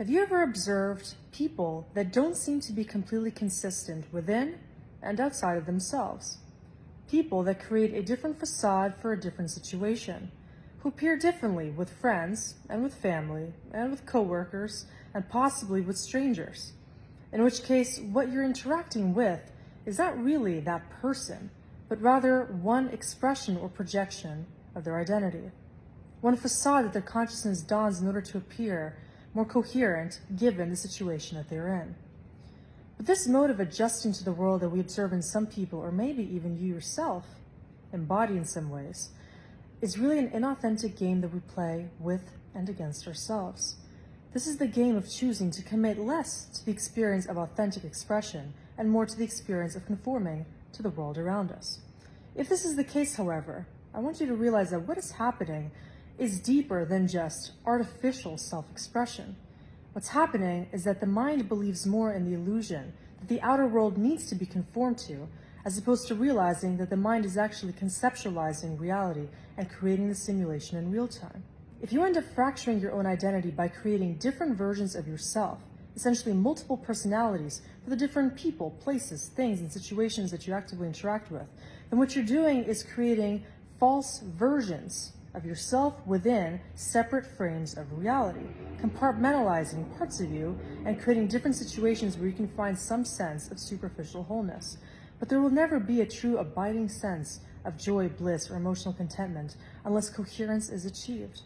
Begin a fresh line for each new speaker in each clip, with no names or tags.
Have you ever observed people that don't seem to be completely consistent within and outside of themselves? People that create a different facade for a different situation, who appear differently with friends and with family and with coworkers and possibly with strangers. In which case, what you're interacting with is not really that person, but rather one expression or projection of their identity. One facade that their consciousness dons in order to appear more coherent given the situation that they're in. But this mode of adjusting to the world that we observe in some people, or maybe even you yourself embody in some ways, is really an inauthentic game that we play with and against ourselves. This is the game of choosing to commit less to the experience of authentic expression and more to the experience of conforming to the world around us. If this is the case, however, I want you to realize that what is happening is deeper than just artificial self-expression. What's happening is that the mind believes more in the illusion that the outer world needs to be conformed to, as opposed to realizing that the mind is actually conceptualizing reality and creating the simulation in real time. If you end up fracturing your own identity by creating different versions of yourself, essentially multiple personalities for the different people, places, things, and situations that you actively interact with, then what you're doing is creating false versions of yourself within separate frames of reality, compartmentalizing parts of you and creating different situations where you can find some sense of superficial wholeness. But there will never be a true abiding sense of joy, bliss, or emotional contentment unless coherence is achieved,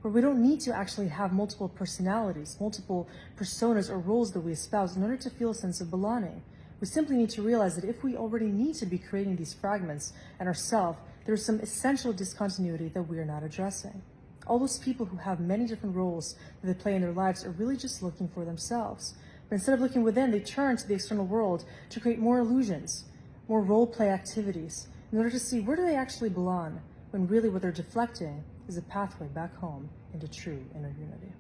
where we don't need to actually have multiple personalities, multiple personas or roles that we espouse in order to feel a sense of belonging. We simply need to realize that if we already need to be creating these fragments and ourselves, there is some essential discontinuity that we are not addressing. All those people who have many different roles that they play in their lives are really just looking for themselves. But instead of looking within, they turn to the external world to create more illusions, more role play activities, in order to see where do they actually belong, when really what they're deflecting is a pathway back home into true inner unity.